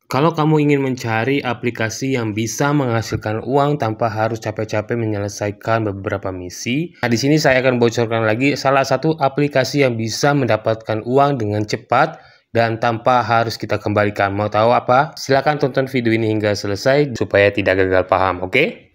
Kalau kamu ingin mencari aplikasi yang bisa menghasilkan uang tanpa harus capek-capek menyelesaikan beberapa misi, nah di sini saya akan bocorkan lagi salah satu aplikasi yang bisa mendapatkan uang dengan cepat dan tanpa harus kita kembalikan. Mau tahu apa? Silahkan tonton video ini hingga selesai supaya tidak gagal paham, oke?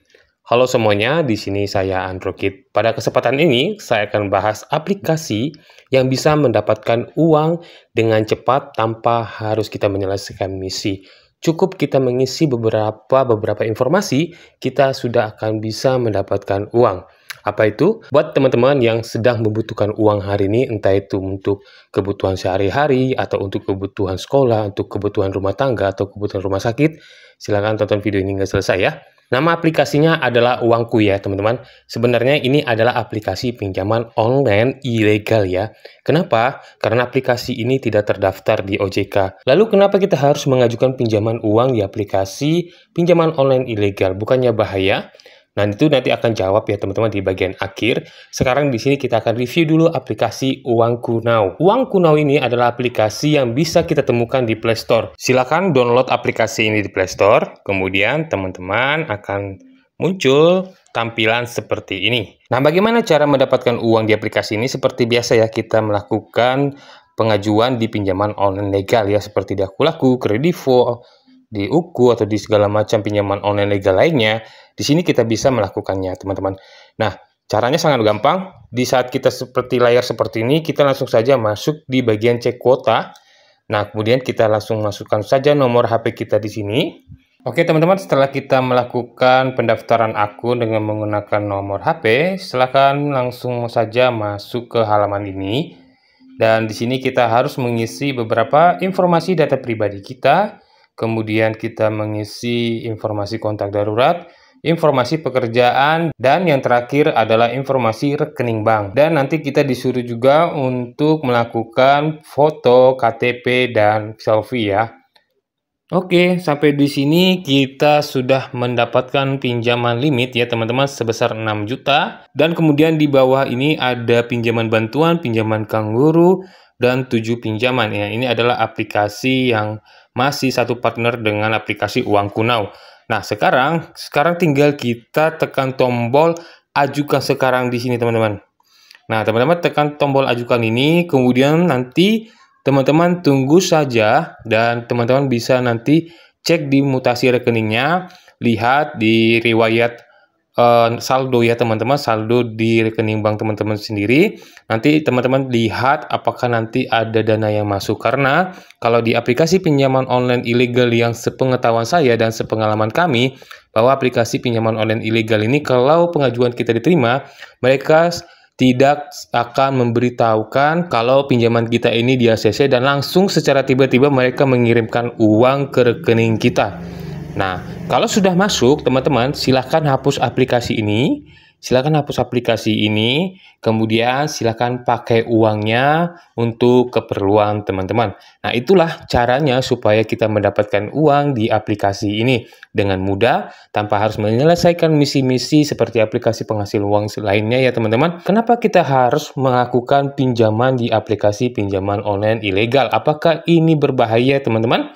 Halo semuanya, di sini saya Androkid. Pada kesempatan ini, saya akan bahas aplikasi yang bisa mendapatkan uang dengan cepat tanpa harus kita menyelesaikan misi. Cukup kita mengisi beberapa informasi, kita sudah akan bisa mendapatkan uang. Apa itu? Buat teman-teman yang sedang membutuhkan uang hari ini, entah itu untuk kebutuhan sehari-hari, atau untuk kebutuhan sekolah, untuk kebutuhan rumah tangga, atau kebutuhan rumah sakit, silakan tonton video ini hingga selesai ya. Nama aplikasinya adalah Uangku ya teman-teman. Sebenarnya ini adalah aplikasi pinjaman online ilegal ya. Kenapa? Karena aplikasi ini tidak terdaftar di OJK. Lalu kenapa kita harus mengajukan pinjaman uang di aplikasi pinjaman online ilegal? Bukannya bahaya? Nah, itu nanti akan jawab ya teman-teman di bagian akhir. Sekarang di sini kita akan review dulu aplikasi Uangku Now. Uangku Now ini adalah aplikasi yang bisa kita temukan di Play Store. Silakan download aplikasi ini di Play Store. Kemudian teman-teman akan muncul tampilan seperti ini. Nah, bagaimana cara mendapatkan uang di aplikasi ini? Seperti biasa ya, kita melakukan pengajuan di pinjaman online legal ya, seperti di Akulaku, Kredivo, di Uku, atau di segala macam pinjaman online legal lainnya. Di sini kita bisa melakukannya, teman-teman. Nah, caranya sangat gampang. Di saat kita seperti layar seperti ini, kita langsung saja masuk di bagian cek kuota. Nah, kemudian kita langsung masukkan saja nomor HP kita di sini. Oke, teman-teman, setelah kita melakukan pendaftaran akun dengan menggunakan nomor HP, silakan langsung saja masuk ke halaman ini. Dan di sini kita harus mengisi beberapa informasi data pribadi kita. Kemudian kita mengisi informasi kontak darurat, informasi pekerjaan, dan yang terakhir adalah informasi rekening bank. Dan nanti kita disuruh juga untuk melakukan foto KTP dan selfie ya. Oke, sampai di sini kita sudah mendapatkan pinjaman limit ya teman-teman sebesar 6 juta. Dan kemudian di bawah ini ada pinjaman bantuan, pinjaman Kangguru, dan 7 pinjaman ya. Ini adalah aplikasi yang masih satu partner dengan aplikasi Uangku Now. Nah, sekarang tinggal kita tekan tombol ajukan sekarang di sini, teman-teman. Nah, teman-teman tekan tombol ajukan ini, kemudian nanti teman-teman tunggu saja dan teman-teman bisa nanti cek di mutasi rekeningnya, lihat di riwayat saldo ya teman-teman, saldo di rekening bank teman-teman sendiri. Nanti teman-teman lihat apakah nanti ada dana yang masuk, karena kalau di aplikasi pinjaman online ilegal yang sepengetahuan saya dan sepengalaman kami, bahwa aplikasi pinjaman online ilegal ini kalau pengajuan kita diterima, mereka tidak akan memberitahukan kalau pinjaman kita ini di ACC dan langsung secara tiba-tiba mereka mengirimkan uang ke rekening kita. Nah, kalau sudah masuk, teman-teman, silahkan hapus aplikasi ini. Silahkan hapus aplikasi ini, kemudian silahkan pakai uangnya untuk keperluan teman-teman. Nah, itulah caranya supaya kita mendapatkan uang di aplikasi ini dengan mudah, tanpa harus menyelesaikan misi-misi seperti aplikasi penghasil uang lainnya ya teman-teman. Kenapa kita harus melakukan pinjaman di aplikasi pinjaman online ilegal? Apakah ini berbahaya teman-teman?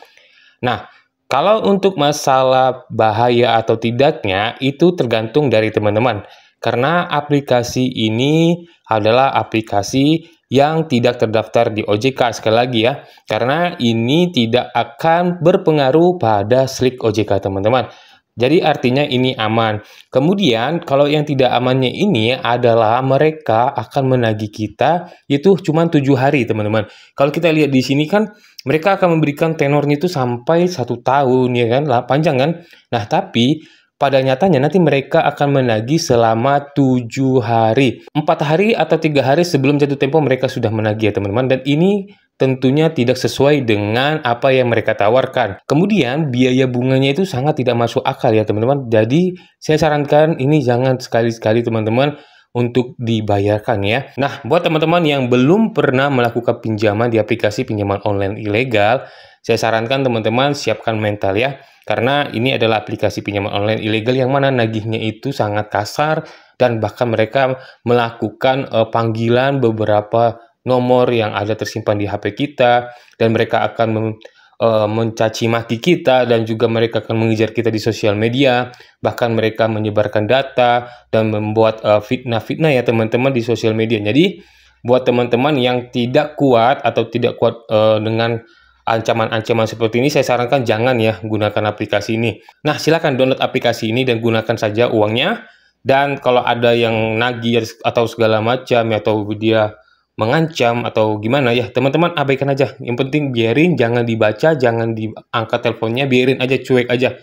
Nah, kalau untuk masalah bahaya atau tidaknya, itu tergantung dari teman-teman. Karena aplikasi ini adalah aplikasi yang tidak terdaftar di OJK, sekali lagi ya. Karena ini tidak akan berpengaruh pada slik OJK, teman-teman. Jadi artinya ini aman. Kemudian kalau yang tidak amannya ini adalah mereka akan menagih kita itu cuma 7 hari, teman-teman. Kalau kita lihat di sini kan mereka akan memberikan tenornya itu sampai 1 tahun ya kan, lah panjang kan. Nah, tapi pada nyatanya nanti mereka akan menagih selama 7 hari. 4 hari atau 3 hari sebelum jatuh tempo mereka sudah menagih ya teman-teman. Dan ini tentunya tidak sesuai dengan apa yang mereka tawarkan. Kemudian biaya bunganya itu sangat tidak masuk akal ya teman-teman. Jadi saya sarankan ini jangan sekali-sekali teman-teman untuk dibayarkan ya. Nah, buat teman-teman yang belum pernah melakukan pinjaman di aplikasi pinjaman online ilegal, saya sarankan teman-teman siapkan mental ya. Karena ini adalah aplikasi pinjaman online ilegal yang mana nagihnya itu sangat kasar dan bahkan mereka melakukan panggilan beberapa nomor yang ada tersimpan di HP kita dan mereka akan mencaci maki kita, dan juga mereka akan mengejar kita di sosial media, bahkan mereka menyebarkan data dan membuat fitnah-fitnah ya teman-teman di sosial media. Jadi buat teman-teman yang tidak kuat atau tidak kuat dengan ancaman-ancaman seperti ini, saya sarankan jangan ya gunakan aplikasi ini. Nah, silakan download aplikasi ini dan gunakan saja uangnya. Dan kalau ada yang nagih atau segala macam ya, atau dia mengancam atau gimana ya, teman-teman abaikan aja. Yang penting biarin, jangan dibaca, jangan diangkat teleponnya, biarin aja, cuek aja.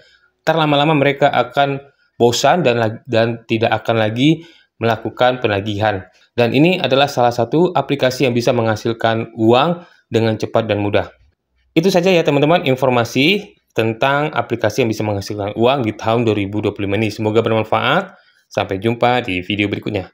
Ntar lama-lama mereka akan bosan dan tidak akan lagi melakukan penagihan. Dan ini adalah salah satu aplikasi yang bisa menghasilkan uang dengan cepat dan mudah. Itu saja ya teman-teman informasi tentang aplikasi yang bisa menghasilkan uang di tahun 2025 ini. Semoga bermanfaat. Sampai jumpa di video berikutnya.